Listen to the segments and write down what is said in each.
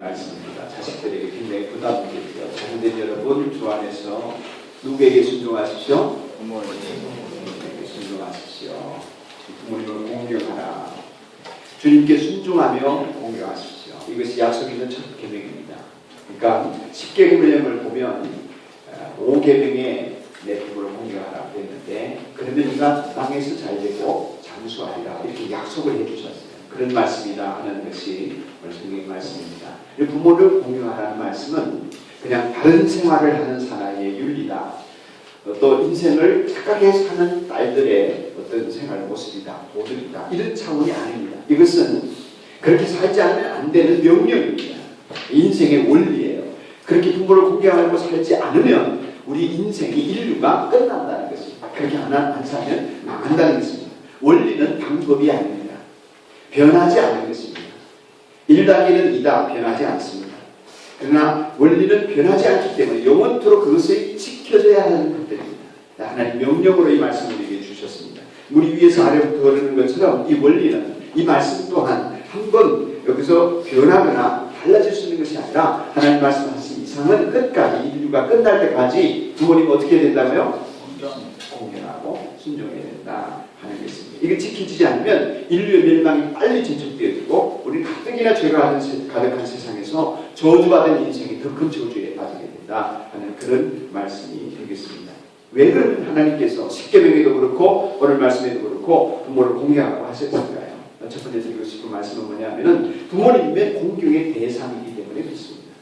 말씀입니다. 자식들에게 굉장히 부담이 되고요. 자녀들 여러분 주 안에서 누구에게 순종하십시오? 부모님에게 순종하십시오. 부모님을 공경하라. 주님께 순종하며 공경하십시오. 이것이 약속 있는 첫 계명입니다. 그러니까 10계명을 보면 5계명에 내 부모를 공경하라고 했는데, 그러면 네가 땅에서 잘되고 장수하리라 이렇게 약속을 해주셨어요. 그런 말씀이다 하는 것이 오늘 성경의 말씀입니다. 부모를 공경하라는 말씀은 그냥 다른 생활을 하는 사나이의 윤리다, 또 인생을 착하게 사는 딸들의 어떤 생활 모습이다, 모습이다, 이런 차원이 아닙니다. 이것은 그렇게 살지 않으면 안 되는 명령입니다. 인생의 원리예요. 그렇게 부모를 공경하고 살지 않으면 우리 인생이, 인류가 끝난다는 것입니다. 그렇게 안 살면 망한다는 것입니다. 원리는 방법이 아닙니다. 변하지 않는 것입니다. 1더하기는 2다 변하지 않습니다. 그러나 원리는 변하지 않기 때문에 영원토록 그것이 지켜져야 하는 것들입니다. 하나님 명령으로 이 말씀을 우리에게 주셨습니다. 물이 위에서 아래부터 흐르는 것처럼 이 원리는, 이 말씀 또한 한번 여기서 변하거나 달라질 수 있는 것이 아니라 하나님 말씀하신 이상은 끝까지, 인류가 끝날 때까지 부모님 어떻게 해야 된다고요? 공경하고 순종해야 된다 하는 것입니다. 이게 지켜지지 않으면 인류의 멸망이 빨리 진척되어지고 우리 가뜩이나 죄가 가득한 세상에서 저주받은 인생이 더 큰 저주에 빠지게 된다 하는 그런 말씀이 되겠습니다. 왜 그러면 하나님께서 10계명에도 그렇고 오늘 말씀에도 그렇고 부모를 공경하라고 하셨을까요? 첫 번째 드리고 싶은 말씀은 뭐냐면은 부모님이면 공경의 대상이기 때문에 그렇습니다.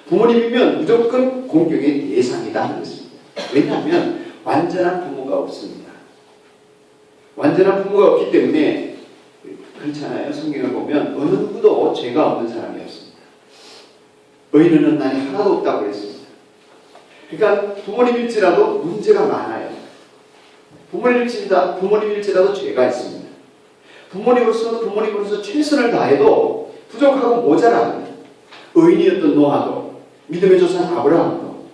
부모님이면 무조건 공경의 대상이다 하는 것입니다. 왜냐하면 완전한 부모가 없습니다. 완전한 부모가 없기 때문에 그렇잖아요. 성경을 보면 어느 누구도 죄가 없는 사람이 없습니다. 의인은 없나니 하나도 없다고 그랬습니다. 그러니까 부모님일지라도 문제가 많아요. 부모님일지라도 죄가 있습니다. 부모님으로서 최선을 다해도 부족하고 모자랍니다. 의인이었던 노아도, 믿음의 조상 아브라함도,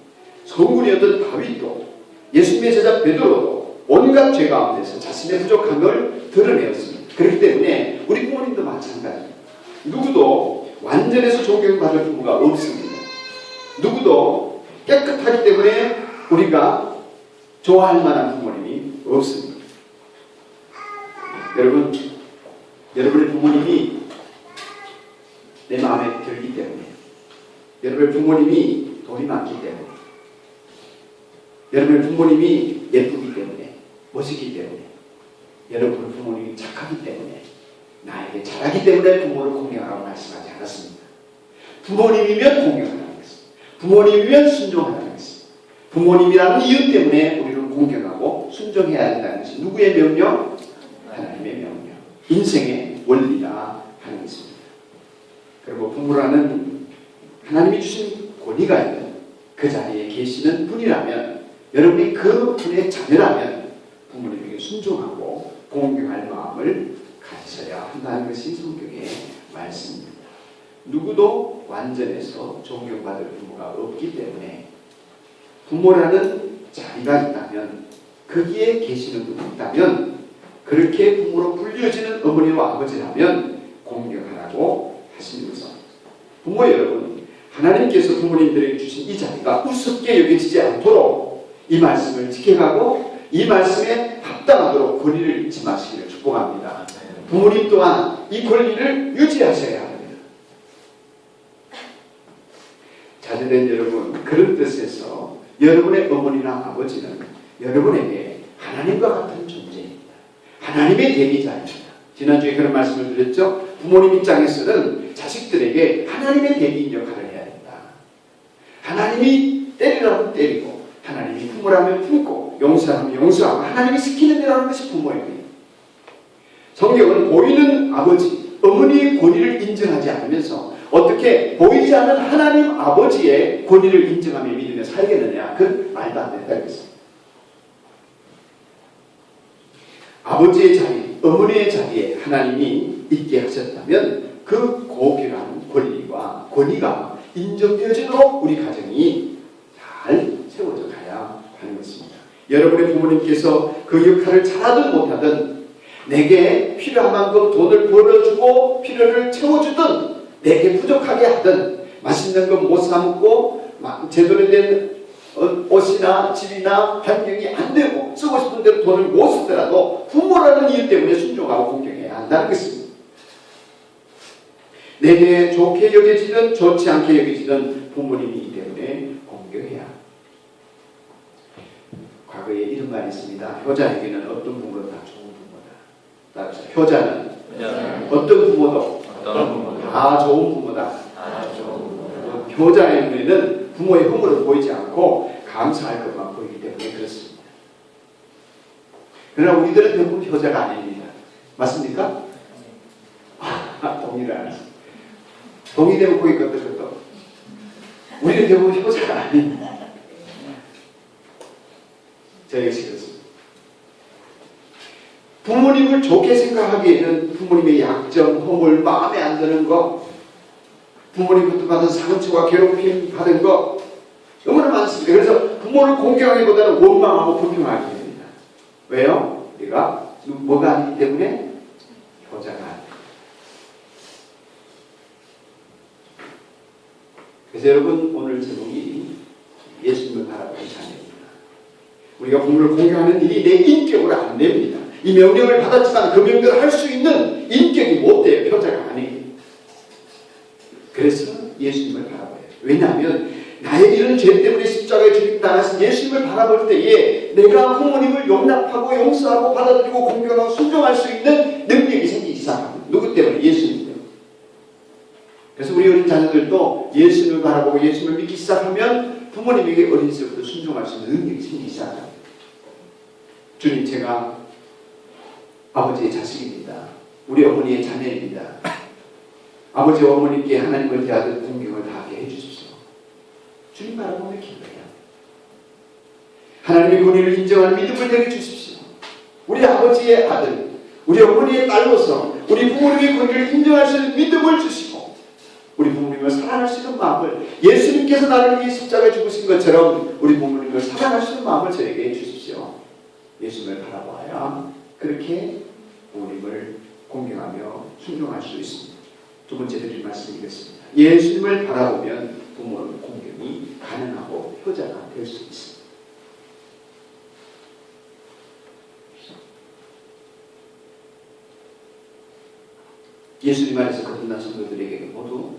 성군이었던 다윗도, 예수님의 제자 베드로도 온갖 죄 가운데서 자신의 부족한 걸 드러내었습니다. 그렇기 때문에 우리 부모님도 마찬가지입니다. 누구도 완전해서 존경받을 부모가 없습니다. 누구도 깨끗하기 때문에 우리가 좋아할 만한 부모님이 없습니다. 여러분의 부모님이 내 마음에 들기 때문에, 여러분의 부모님이 돈이 많기 때문에, 여러분의 부모님이 예쁘기 때문에, 멋있기 때문에, 여러분의 부모님이 착하기 때문에, 나에게 잘하기 때문에 부모를 공경하라고 말씀하지 않았습니다. 부모님이면 공경하라는 것입니다. 부모님이면 순종하라는 것입니다. 부모님이라는 이유 때문에 우리는 공경하고 순종해야 된다는 것이 누구의 명령? 하나님의 명령. 인생의 원리라 하는 것입니다. 그리고 부모라는 하나님이 주신 권위가 있는 그 자리에 계시는 분이라면, 여러분이 그 분의 자녀라면 부모님에게 순종하고 공경할 마음을 가지셔야 한다는 것이 성경의 말씀입니다. 누구도 완전해서 존경받을 부모가 없기 때문에 부모라는 자리가 있다면, 거기에 계시는 분이 있다면, 그렇게 부모로 불려지는 어머니와 아버지라면 공경하라고 하시는 것은, 부모 여러분, 하나님께서 부모님들에게 주신 이 자리가 우습게 여겨지지 않도록 이 말씀을 지켜가고 이 말씀에 합당하도록 권위를 잊지 마시기를 축복합니다. 부모님 또한 이 권리를 유지하셔야 합니다. 자녀된 여러분, 그런 뜻에서 여러분의 어머니나 아버지는 여러분에게 하나님과 같은 존재입니다. 하나님의 대리자입니다. 지난주에 그런 말씀을 드렸죠. 부모님 입장에서는 자식들에게 하나님의 대리인 역할을 해야 된다. 하나님이 때리라면 때리고, 하나님이 품으라면 품고, 용서하면 용서하고, 하나님이 시키는 대로 하는 것이 부모입니다. 성경은 보이는 아버지, 어머니의 권위를 인정하지 않으면서 어떻게 보이지 않는 하나님 아버지의 권위를 인정하며 믿으며 살겠느냐? 그건 말도 안 된다는 것입니다. 아버지의 자리, 어머니의 자리에 하나님이 있게 하셨다면 그 고귀한 권리와 권위가 인정되어지도록 우리 가정이 잘 세워져 가야 하는 것입니다. 여러분의 부모님께서 그 역할을 잘하든 못하든, 내게 필요한 만큼 돈을 벌어주고 필요를 채워주든 내게 부족하게 하든 맛있는 거 못 사 먹고 제대로 된 옷이나 집이나 환경이 안 되고 쓰고 싶은 대로 돈을 못 쓰더라도 부모라는 이유 때문에 순종하고 공경해야 한다는 것입니다. 내게 좋게 여겨지든 좋지 않게 여겨지든 부모님이기 때문에 공경해야 합니다. 과거에 이런 말이 있습니다. 효자에게는 어떤 부모도 다 좋은 부모다. 따라서 효자는 어떤 부모도 다 좋은 부모다. 효자의 눈에는 부모의 허물을 보이지 않고 감사할 것만 보이기 때문에 그렇습니다. 그러나 우리들은 대부분 효자가 아닙니다. 맞습니까? 동의를 안 하십니다. 동의되면 거기 것도 그것도. 우리는 대부분 효자가 아닙니다. 저 역시 그렇습니다. 부모님을 좋게 생각하기에는 부모님의 약점, 허물, 마음에 안 드는 거, 부모님부터 받은 상처와 괴롭힘 받은 거 너무나 많습니다. 그래서 부모를 공경하기보다는 원망하고 불평하게 됩니다. 왜요? 우리가 뭐가 아니기 때문에? 효자가 아닙니다. 그래서 여러분 오늘 제목이 예수님을 바라보는 자녀입니다. 우리가 부모를 공경하는 일이 내 인격으로 안 됩니다. 이 명령을 받았지만 그 명령을 할 수 있는 인격이 못 돼요. 효자가 아니에요. 그래서 예수님을 바라봐요. 왜냐하면 나의 이런 죄 때문에 십자가에 죽임 당하신 예수님을 바라볼 때에 내가 부모님을 용납하고 용서하고 받아들이고 공경하고 순종할 수 있는 능력이 생기기 시작합니다. 누구 때문에? 예수님 때문에. 그래서 우리 어린 자녀들도 예수님을 바라보고 예수님을 믿기 시작하면 부모님에게 어린 시절부터 순종할 수 있는 능력이 생기기 시작합니다. 주님, 제가 아버지의 자식입니다. 우리 어머니의 자녀입니다. 아버지와 어머니께 하나님을 대하듯 공경을 다하게 해주십시오. 주님 바라보며 기도해요. 하나님의 권위를 인정하는 믿음을 내게 주십시오. 우리 아버지의 아들, 우리 어머니의 딸로서 우리 부모님의 권위를 인정할 수 있는 믿음을 주시고 우리 부모님을 사랑할 수 있는 마음을, 예수님께서 나를 위해 십자가에 죽으신 것처럼 우리 부모님을 사랑할 수 있는 마음을 저에게 주십시오. 예수님을 바라보아야 그렇게 부모님을 공경하며 순종할 수 있습니다. 두 번째 드릴 말씀이겠습니다. 예수님을 바라보면 부모는 공경이 가능하고 효자가 될 수 있습니다. 예수님 안에서 거듭난 성도들에게 모두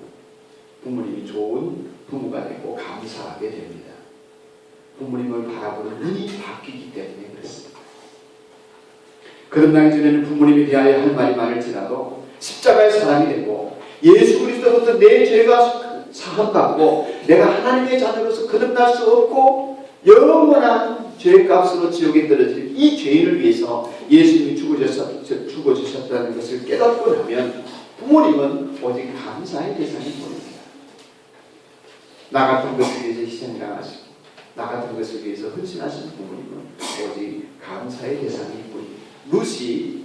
부모님이 좋은 부모가 되고 감사하게 됩니다. 부모님을 바라보는 눈이 바뀌기 때문에 그렇습니다. 거듭나기 전에는 부모님에 대하여 할 말이 많을지라도 십자가의 사람이 되고 예수 그리스도부터 내 죄가 사함받고 내가 하나님의 자녀로서 거듭날 수 없고 영원한 죄값으로 지옥에 떨어질 이 죄인을 위해서 예수님이 죽어주셨다는 것을 깨닫고 나면 부모님은 오직 감사의 대상이 됩니다. 나 같은 것을 위해서 희생당하시고 나 같은 것을 위해서 헌신하신 부모님은 오직 감사의 대상이 됩니다. 루시,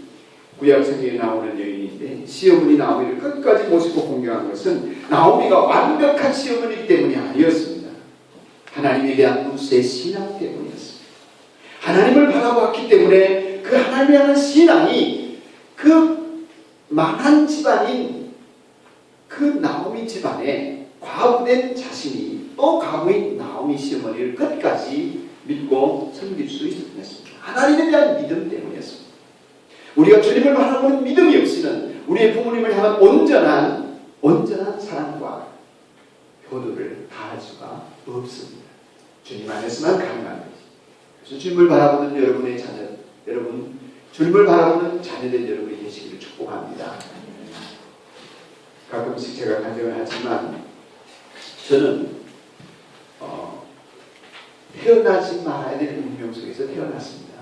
구약성경에 나오는 여인인데 시어머니 나오미를 끝까지 모시고 공경한 것은 나오미가 완벽한 시어머니이기 때문이 아니었습니다. 하나님에 대한 루시의 신앙 때문이었습니다. 하나님을 바라보았기 때문에 그 하나님에 대한 신앙이 그 망한 집안인 그 나오미 집안에 과부된 자신이 또 과부인 나오미 시어머니를 끝까지 믿고 섬길 수 있었습니다. 하나님에 대한 믿음 때문이었습니다. 우리가 주님을 바라보는 믿음이 없이는 우리의 부모님을 향한 온전한 사랑과 효도를 다할 수가 없습니다. 주님 안에서만 가능한 것입니다. 그래서 주님을 바라보는 여러분의 자녀, 여러분 주님을 바라보는 자녀된 여러분이 되시기를 축복합니다. 가끔씩 제가 간증을 하지만 저는 태어나지 말아야 될 운명 속에서 태어났습니다.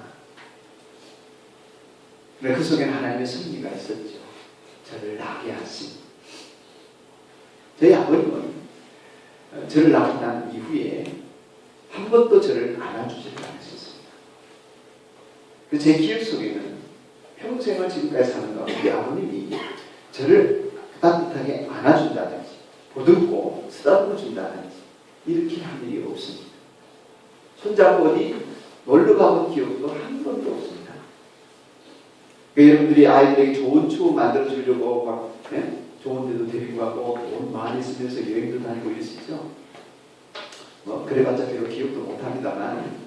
그 속에는 하나님의 섭리가 있었죠. 저를 낳게 하신 저희 아버님은 저를 낳고 난 이후에 한 번도 저를 안아주지를 않으셨습니다. 제 기억 속에는 평생을 지금까지 사는 가운데 우리 아버님이 저를 따뜻하게 안아준다든지 보듬고 쓰다듬어 준다든지 이렇게 한 일이 없습니다. 손잡고 어디 놀러 가본 기억도 한 번도 없습니다. 여러분들이 아이들에게 좋은 추억 만들어 주려고 막 좋은 데도 데리고 가고 안에 있으면서 여행도 다니고 이러시죠? 뭐 그래봤자 별로 기억도 못합니다만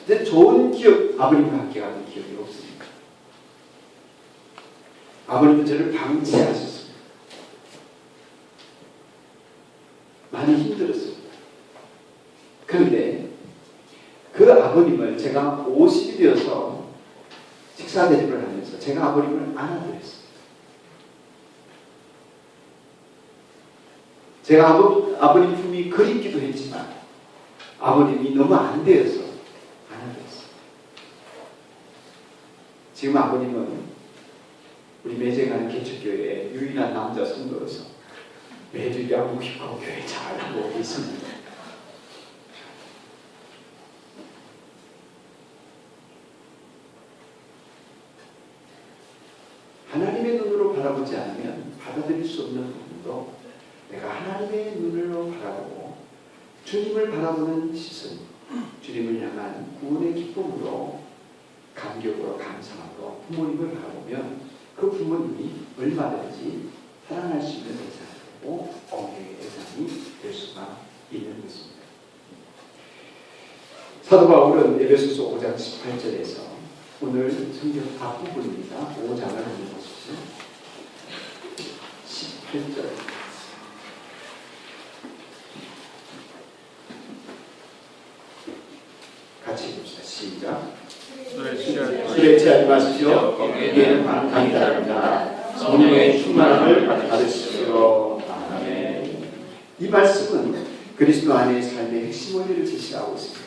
근데 좋은 기억, 아버님과 함께 가는 기억이 없습니까? 아버님은 저를 방치하셨습니다. 많이 힘들었습니다. 그런데 그 아버님을 제가 50이 되어서 식사 대접을 하면서 제가 아버님을 안아드렸습니다. 제가 아버님 품이 그립기도 했지만 아버님이 너무 안 되어서 안아드렸습니다. 지금 아버님은 우리 매제 가는 개척교회의 유일한 남자 성도로서 매주 야구 깊고 교회 잘하고 있습니다. 하나님의 눈으로 바라보지 않으면 받아들일 수 없는 부분도 내가 하나님의 눈으로 바라보고 주님을 바라보는 시선, 주님을 향한 구원의 기쁨으로 감격으로 감사함으로 부모님을 바라보면 그 부모님이 얼마든지 사랑할 수 있는 대상이고 공경의 대상이 될 수가 있는 것입니다. 사도 바울은 에베소서 5장 18절에서 오늘 성경 앞부분입니다. 5장을 한번 보십시오. 18절 같이 봅시다. 시작. 술에 취하지 마십시오. 거기에는 반감이 다릅니다. 성령의 충만함을 받으십시오. 아멘. 이 말씀은 그리스도 안의 삶의 핵심 원리를 제시하고 있습니다.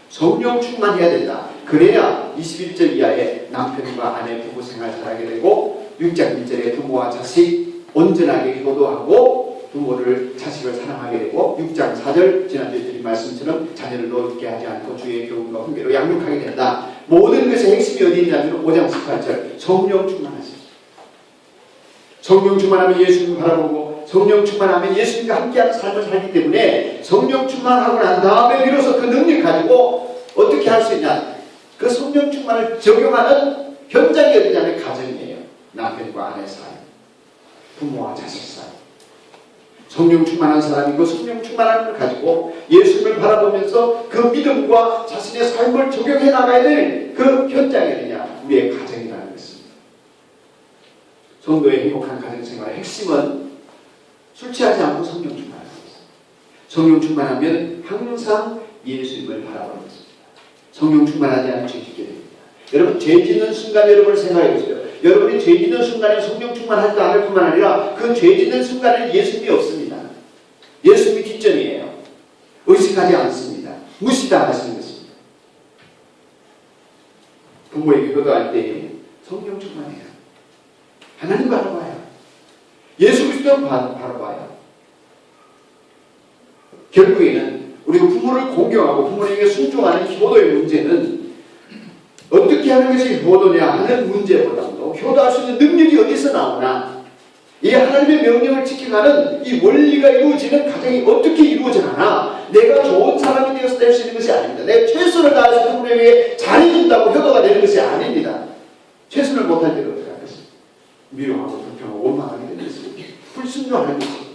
성령 충만해야 된다. 그래야 21절 이하의 남편과 아내 부부 생활 잘하게 되고 6장 1절에 부모와 자식 온전하게 효도하고 부모를 자식을 사랑하게 되고 6장 4절 지난주에 드린 말씀처럼 자녀를 노릇게 하지 않고 주의 교훈과 훈계로 양육하게 된다. 모든 것의 핵심이 어디 있냐면 5장 18절 성령 충만하십시오. 성령 충만하면 예수님 바라보고 성령 충만하면 예수님과 함께하는 삶을 살기 때문에 성령 충만하고 난 다음에 비로소 그 능력 가지고 어떻게 할 수 있냐. 그 성령 충만을 적용하는 현장이 어디냐면 가정이에요. 남편과 아내 사이, 부모와 자식 사이. 성령 충만한 사람이고 성령 충만함을 가지고 예수님을 바라보면서 그 믿음과 자신의 삶을 적용해 나가야 될 그 현장이 어디냐. 우리의 가정이라는 것입니다. 성도의 행복한 가정생활의 핵심은 술 취하지 않고 성령 충만하는 것입니다. 성령 충만하면 항상 예수님을 바라보는 것입니다. 성령 충만하지 않으면 죄 짓게 됩니다. 여러분 죄 짓는 순간 여러분을 생각해 보세요. 여러분이 죄 짓는 순간에 성령 충만하지도 않을 뿐만 아니라 그 죄 짓는 순간에 예수님이 없습니다. 예수님이 뒷전이에요. 의식하지 않습니다. 무시당하시는 것입니다. 부모에게 효도할 때 성령 충만해요. 하나님 바라봐요. 예수 그리스도를 바라봐요. 결국에는 우리가 부모를 공경하고 부모에게 순종하는 효도의 문제는 어떻게 하는 것이 효도냐 하는 문제보다도 효도할 수 있는 능력이 어디서 나오나 이 하나님의 명령을 지켜가는 이 원리가 이루어지는 가정이 어떻게 이루어져 가나 내가 좋은 사람이 되어서 될 수 있는 것이 아닙니다. 내가 최선을 다해서 그분에게 잘해준다고 효도가 되는 것이 아닙니다. 최선을 못할 때는 어떻게 하겠습니까? 미워하고 불평하고 원망하게 되는 것입니다. 불순종하는 것입니다.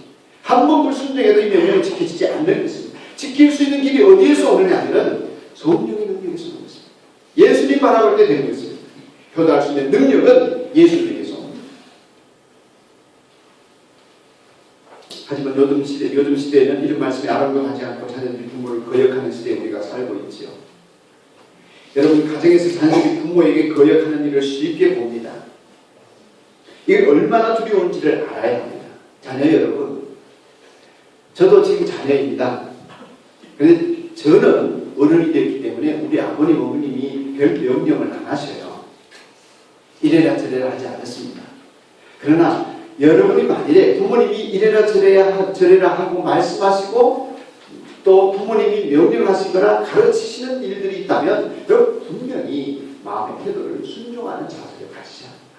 한 번 불순종해도 이 명령을 지켜지지 않는 것입니다. 지킬 수 있는 길이 어디에서 오느냐 하면 성령의 능력에서 오는 것입니다. 예수님 바라볼 때 되는 것입니다. 효도할 수 있는 능력은 예수님에게서 옵니다. 하지만 요즘 시대에는 이런 말씀이 아랑곳하지 않고 자녀들이 부모를 거역하는 시대에 우리가 살고 있지요. 여러분 가정에서 자녀들이 부모에게 거역하는 일을 쉽게 봅니다. 이게 얼마나 두려운지를 알아야 합니다. 자녀 여러분, 저도 지금 자녀입니다. 그런데 저는 어른이 됐기 때문에 우리 아버님, 어머님이 별 명령을 안 하셔요. 이래라 저래라 하지 않았습니다. 그러나 여러분이 만일에 부모님이 이래라 저래라 하고 말씀하시고 또 부모님이 명령하시거나 가르치시는 일들이 있다면 여러분 분명히 마음의 태도를 순종하는 자세를 가지셔야 합니다.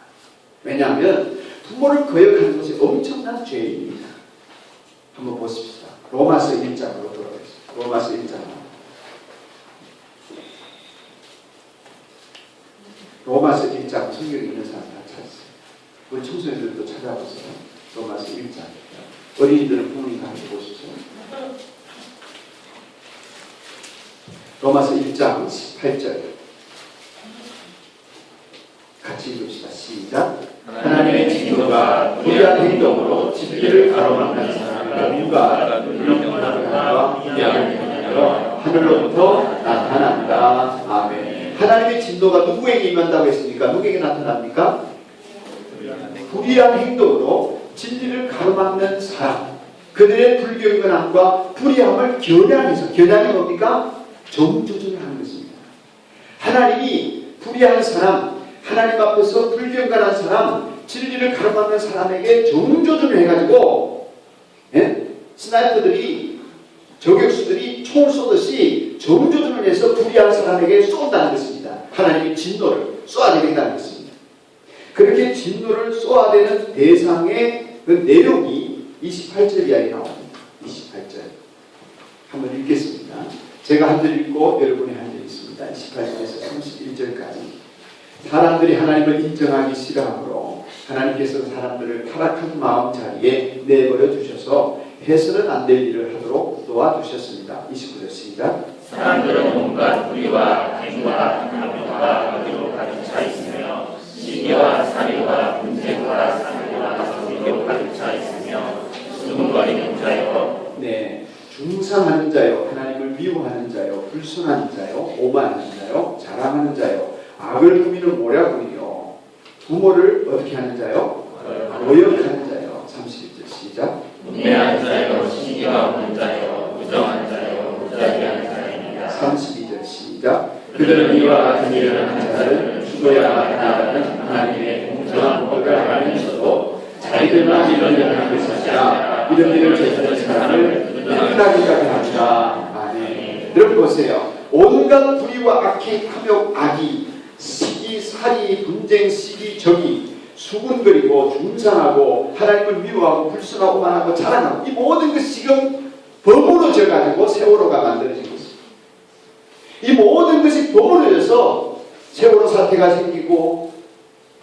왜냐하면 부모를 거역하는 것이 엄청난 죄입니다. 한번 보십시다. 로마서 1장으로 돌아가겠습니다. 로마서 1장. 로마서 1장 성경에 있는 사람 다 찾았어요. 우리 청소년들도 찾아보세요. 로마서 1장. 어린이들은 부모님 가르쳐 보시죠. 로마서 1장 18절 같이 읽읍시다. 시작. 하나님의 진노가 불의한 행동으로 진리를 가로막는 사람을 누가 능력과 위대한 능력으로 하늘로부터 나타난다. 아멘. 하나님의 진노가 누구에게 임한다고 했습니까? 누구에게 나타납니까? 불의한 행동으로 진리를 가로막는 사람, 그들의 불경건함과 불의함을 겨냥해서, 겨냥이 뭡니까? 정조준을 하는 것입니다. 하나님이 불의한 사람, 하나님 앞에서 불경건한 사람, 진리를 가로막는 사람에게 정조준을 해가지고, 스나이퍼들이, 저격수들이 총을 쏘듯이 정조준을 해서 불의한 사람에게 쏜다는 것입니다. 하나님의 진노를 쏘아야 되겠다는 것입니다. 그렇게 진노를 쏘아야 되는 대상의 그 내용이 28절 이하에 나옵니다. 28절. 한번 읽겠습니다. 제가 한 절 읽고 여러분이 한 절 읽습니다. 28절에서 31절까지. 사람들이 하나님을 인정하기 싫어하므로 하나님께서 사람들을 타락한 마음자리에 내버려 두셔서 해서는 안 될 일을 하도록 놓아두셨습니다. 29절 시작. 사람들은 온갖 불의와 행과 탐욕과 악의로 가득 차 있으며 시기와 살인과 분쟁과 사기와 정의로 가득 차 있으며 수군거리는 자요. 네, 중상하는 자요, 하나님을 미워하는 자요, 불순한 자요, 오만하는 자요, 자랑하는 자요, 악을 꾸미는 모략꾼이요, 부모를 어떻게 하는 자요? 모욕하는 자요. 31절 시작. 문매한 자요, 시기가 없는 자요, 무정한 자요, 무자비한 자입니다. 32절 시작. 그들은 이와 같은 일을 하는 자를 죽어야만 한다는 하나님의 공정한 법을 알면서도 자기들만 이런 일을 하는 것이 아니라 이런 일을 저지른 사람을 끝나기까지 합니다. 아멘. 여러분 보세요. 온갖 불의와 악행, 탐욕, 악의, 시기, 살이, 분쟁, 시기, 적이, 수군거리고 중상하고 하나님을 미워하고 불순하고 오만하고 자랑하고 이 모든 것이 지금 버무려져 가지고 세월호가 만들어진 것입니다. 이 모든 것이 버무려져서 세월호 사태가 생기고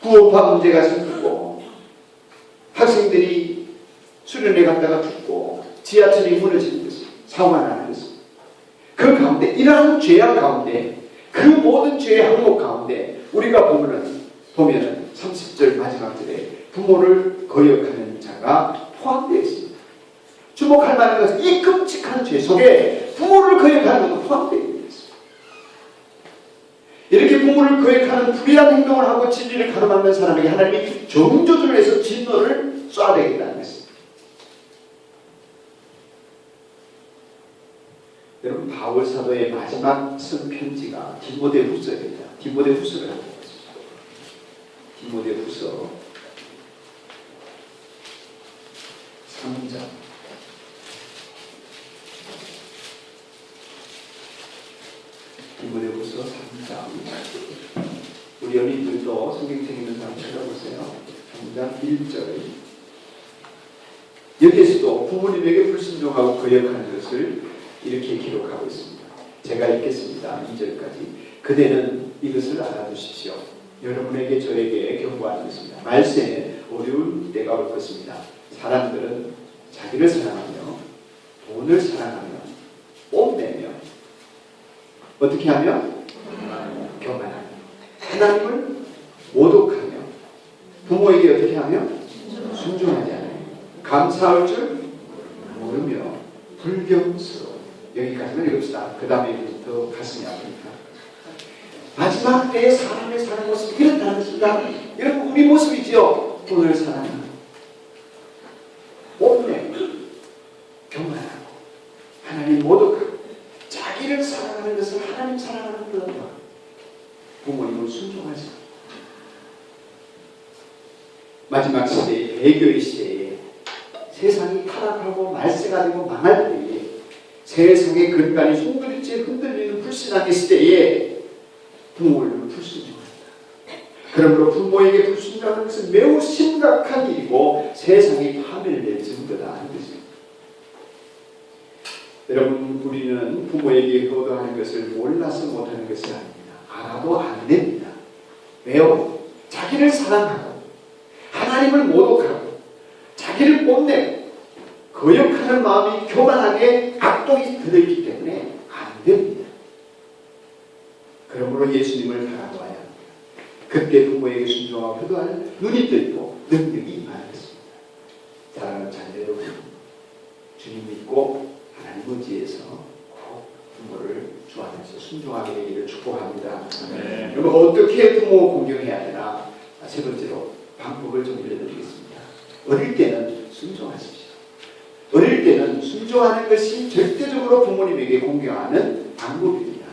구원파 문제가 생기고 학생들이 수련회 갔다가 죽고 지하철이 무너지는 것입니다. 사고가 나는 것입니다. 그 가운데 이러한 죄악 가운데 그 모든 죄의 항목 가운데 우리가 보면은 30절 마지막 절에 부모를 거역하는 자가 포함되어 있습니다. 주목할 만한 것은 이 끔찍한 죄 속에 부모를 거역하는 것도 포함되어 있습니다. 이렇게 부모를 거역하는 불의한 행동을 하고 진리를 가로막는 사람에게 하나님이 정조준을 해서 진노를 쏴대겠다는 것입니다. 여러분 바울 사도의 마지막 쓴 편지가 디모데후서입니다. 디모데후서를 하고 있습니다. 디모데후서 3장 디모데후서 3장 우리 연인들도 성경책 있는 사람 찾아보세요. 3장 1절 여기에서도 부모님에게 불순종하고 거역하는 것을 이렇게 기록하고 있습니다. 제가 읽겠습니다. 2절까지. 그대는 이것을 알아두십시오. 여러분에게 저에게 경고하는 것입니다. 말세에 어려운 때가 올 것입니다. 사람들은 자기를 사랑하며 돈을 사랑하며 뽐내며 어떻게 하며? 교만하며 하나님을 모독하며 부모에게 어떻게 하며? 순종하지 않아요. 감사할 줄 모르며 불경스러워. 여기까지만 읽읍시다. 그 다음에부터 가슴이 아프니까. 마지막 때에 사람의 사는 모습이 이렇다는 것입니다. 여러분 우리 모습이지요. 돈을 사랑하고 뽐내고 교만하고 하나님 모독하고 자기를 사랑하는 것을 하나님 사랑하는 것보다 부모님을 순종하지 않고 마지막 시대에 배교의 시대에 세상이 타락하고 말세가 되고 망할 때에 세상의 근간이 송두리째 흔들리는 불신앙의 시대에 부모를 불순종한다. 그러므로 부모에게 불순종하는 것은 매우 심각한 일이고 세상이 파멸될 증거다 하는 것입니다. 여러분 우리는 부모에게 효도하는 것을 몰라서 못하는 것이 아닙니다. 알아도 안 됩니다. 왜요? 자기를 사랑하고 하나님을 모독하고 자기를 뽐내고 거역하는 마음이 교만하게 악독이 들어있기 때문에 안 됩니다. 그러므로 예수님을 바라보아야 합니다. 그때 부모에게 순종하고 효도할 눈이 뜨고 능력이 임하였습니다. 사랑하는 자녀 여러분, 주님 믿고 하나님 의지에서 꼭 부모를 주 안에서 순종하게 되기를 축복합니다. 네. 그럼 어떻게 부모 공경해야 되나? 세 번째로 방법을 좀 알려드리겠습니다. 어릴 때는 순종하십시오. 어릴 때는 순종하는 것이 절대적으로 부모님에게 공경하는 방법입니다.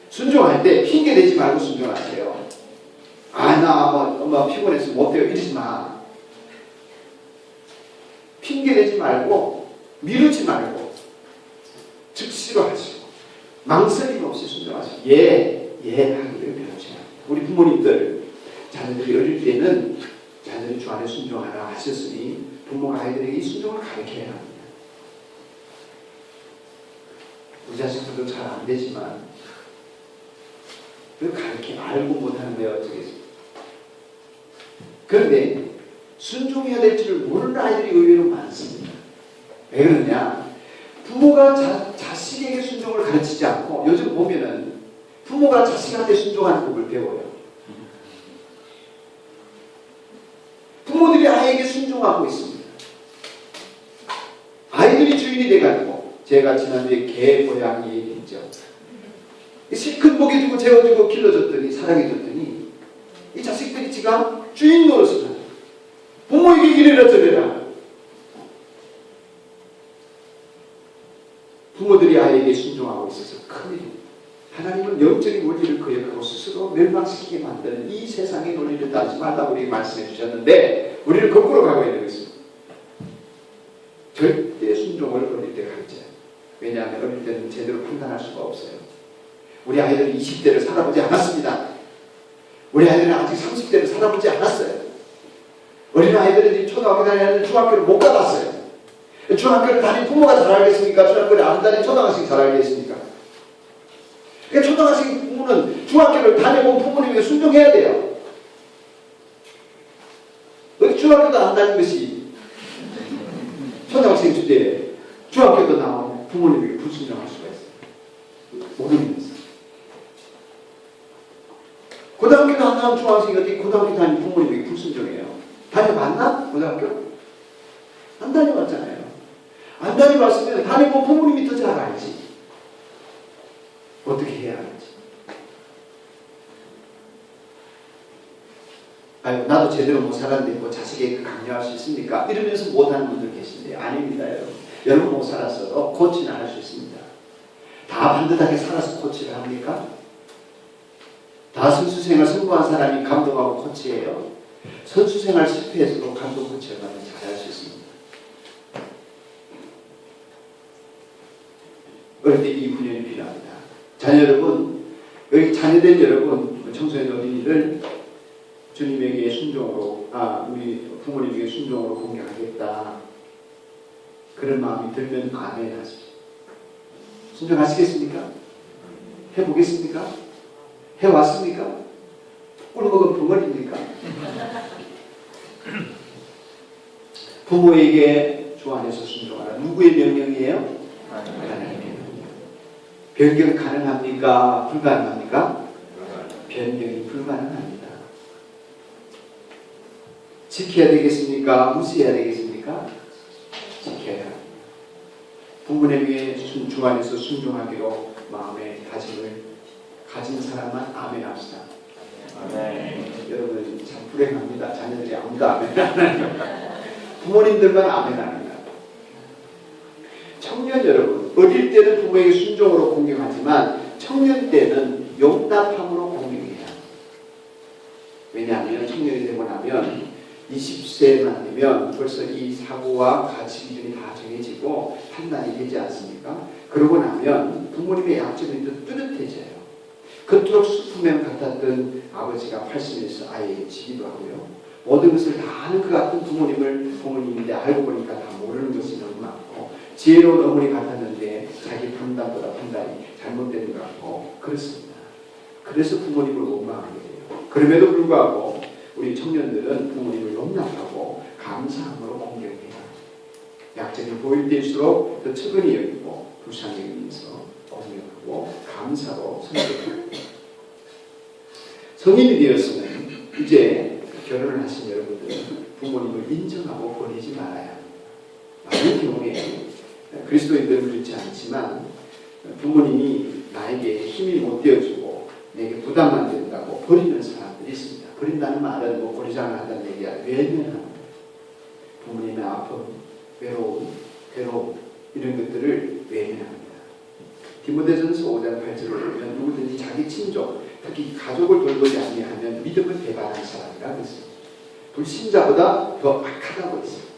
순종할 때 핑계 대지 말고 순종하세요. 나 엄마 피곤해서 못해요 이러지 마. 핑계 대지 말고 미루지 말고 즉시로 하시고 망설임 없이 순종하시고 하기를 배우셔야 합니다. 우리 부모님들 자녀들이 어릴 때는 자녀들이 주 안에 순종하라 하셨으니 부모가 아이들에게 이 순종을 가르쳐야 합니다. 우리 자식들도 잘 안 되지만 가르쳐 알고 못하는 데 어쩌겠습니까? 그런데 순종해야 될 줄을 모르는 아이들이 의외로 많습니다. 왜 그러냐? 부모가 자식에게 순종을 가르치지 않고 요즘 보면은 부모가 자식한테 순종하는 법을 배워요. 부모들이 아이에게 순종하고 있습니다. 아이들이 주인이 돼가지고 제가 지난주에 개, 고양이 얘기했죠. 실컷 먹여주고 재워주고 길러줬더니 사랑해줬더니 이 자식들이 지가 주인 노릇을 하죠. 부모에게 이래라 저래라. 부모들이 아이에게 순종하고 있어서 큰일입니다. 하나님은 영적인 원리를 거역하고 스스로 멸망시키게 만드는 이 세상의 논리를 따지지 말라고 우리에게 말씀해 주셨는데 우리는 거꾸로 가고 있는 것입니다. 절대 순종을 어릴 때 가르쳐요. 왜냐하면 어릴 때는 제대로 판단할 수가 없어요. 우리 아이들은 20대를 살아보지 않았습니다. 우리 아이들은 아직 30대를 살아보지 않았어요. 어린 아이들은 초등학교 다니는 중학교를 못 가봤어요. 중학교를 다닌 부모가 잘 알겠습니까? 중학교를 안 다닌 초등학생이 잘 알겠습니까? 그러니까 초등학생 부모는 중학교를 다녀본 부모님에게 순종해야 돼요. 어디 중학교도 안 다닌 것이 초등학생 주제에 중학교도 나오면 부모님에게 불순종할 수가 있어요. 모르는 것은. 고등학교도 안 나온 중학생이 어디 고등학교 다닌 부모님에게 불순종해요. 다녀봤나? 고등학교? 안 다녀봤잖아요. 안 다녀봤으면 다녀본 부모님이 더 잘 알지. 어떻게 해야 하는지. 아유, 나도 제대로 못 살았는데 뭐 자식에게 강요할 수 있습니까? 이러면서 못하는 분들 계신데 아닙니다, 여러분. 여러분 못 살았어도 코치는 할 수 있습니다. 다 반듯하게 살아서 코치를 합니까? 다 선수생활 성공한 사람이 감독하고 코치예요. 선수생활 실패해서도 감독 코치를 하면 잘할 수 있습니다. 어릴 때 이 훈련이 필요합니다. 자녀 여러분, 여기 자녀된 여러분, 청소년 어린이를 주님에게 순종으로, 우리 부모님에게 순종으로 공경하겠다. 그런 마음이 들면 아멘 하십시오. 순종하시겠습니까? 해보겠습니까? 해왔습니까? 꿀먹은 벙어리입니까? 부모에게 주 안에서 순종하라. 누구의 명령이에요? 하나님의 명령. 변경 가능합니까? 불가능합니까? 변경이 불가능합니다. 지켜야 되겠습니까? 무시해야 되겠습니까? 지켜야 합니다. 부모님에게 주 안에서 순종하기로 마음의 다짐을 가진 사람만 아멘 합시다. 아멘. 여러분 참 불행합니다. 자녀들이 아무도 아멘 안 합니다. 부모님들만 아멘 합니다. 청년 여러분, 어릴 때는 부모에게 순종으로 공경하지만 청년 때는 용납함으로 공경해야 합니다. 왜냐하면 청년이 되고 나면 20세만 되면 벌써 이 사고와 가치 기준이 다 정해지고 판단이 되지 않습니까? 그러고 나면 부모님의 약점이 더 뚜렷해져요. 그토록 수품맨 같았던 아버지가 80에서 아이에게 지기도 하고요. 모든 것을 다 아는 것 같은 부모님인데 알고 보니까 다 모르는 것이 너무 많고, 지혜로운 어머니 같았는데 자기 판단보다 판단이 잘못된 것 같고 그렇습니다. 그래서 부모님을 원망하게 돼요. 그럼에도 불구하고 우리 청년들은 부모님을 용납하고 감사함으로 공경해야 합니다. 약점이 보일 때일수록 더 측은히 여기고 불쌍히 여기면서 공경하고 감사로 섬겨줍니다. 성인이 되었으면 이제 결혼을 하신 여러분들은 부모님을 인정하고 버리지 말아야 합니다. 많은 경우에 그리스도인들은 그렇지 않지만 부모님이 나에게 힘이 못 되어주고 내게 부담만 된다고 버리는 사람들이 있습니다. 버린다는 말은 뭐 버리자는 한다는 얘기가 외면합니다. 부모님의 아픔, 외로움, 괴로움 이런 것들을 외면합니다. 디모데전서 5장 8절을 보면 누구든지 자기 친족, 특히 가족을 돌보지 아니하면 믿음을 배반한 사람이라고 했습니다. 불신자보다 더 악하다고 했습니다.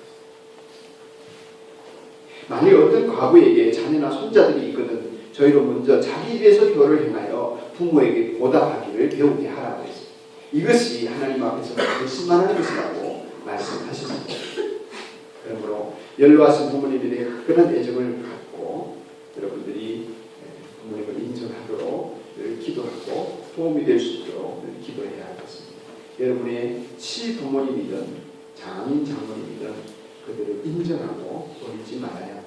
만일 어떤 과부에게 자녀나 손자들이 있거든 저희로 먼저 자기 입에서 교를 행하여 부모에게 보답하기를 배우게 하라고 했습니다. 이것이 하나님 앞에서 결심만한 것이라고 말씀하셨습니다. 그러므로 연로하신 부모님에 대해 특별한 애정을 갖고 여러분들이 부모님을 인정하도록 늘 기도하고 도움이 될 수 있도록 늘 기도해야 하겠습니다. 여러분의 시부모님이든 장인 장모님이든 그들을 인정하고 버리지 말아야 합니다.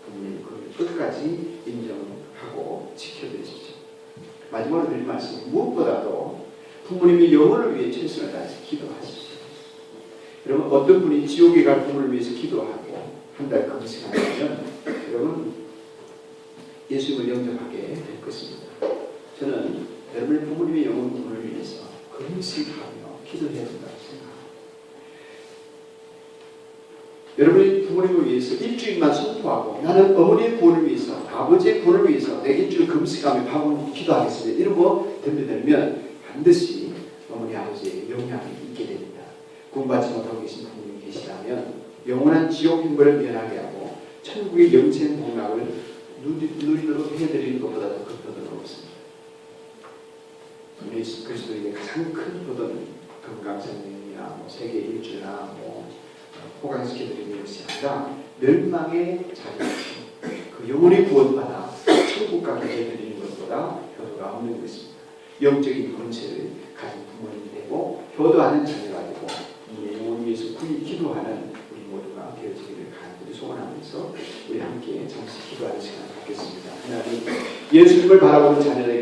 부모님 그를 끝까지 인정하고 지켜드리십시오. 마지막으로 드릴 말씀은 무엇보다도 부모님의 영혼을 위해 최선을 다해서 기도하십시오. 여러분 어떤 분이 지옥에 갈 부모를 위해서 기도하고 한 달 금식한다면 여러분 예수님을 영접하게 될 것입니다. 저는 여러분의 부모님의 영혼을 위해서 금식하며 기도해야 된다고 생각합니다. 여러분의 부모님을 위해서 일주일만 선포하고 나는 어머니의 구원을 위해서 아버지의 구원을 위해서 내 일주일 금식하며 기도하겠습니다. 이러고 덤벼들면 반드시 어머니 아버지의 영향이 있게 됩니다. 구원받지 못하고 계신 부모님이 계시다면 영원한 지옥 행벌을 면하게 하고 천국의 영생 복락을 누리도록 해드리는 것보다 더 큰 도전은 없습니다. 우리 예수 그리스도에게 가장 큰 도전은 금강산령이나 세계 일주나 호강시켜드리는 것이 아니라 멸망의 자리, 그 영혼의 구원받아 천국 가게 해드리는 것보다 효도가 없는 것입니다. 영적인 권세를 가진 부모님이 되고 효도하는 자녀가 되고 부모의 영혼을 위해서 기도하는 우리 모두가 되어지기를 간절히 소원하면서 우리 함께 잠시 기도하는 시간을 갖겠습니다. 하나님, 예수님을 바라보는 자녀에게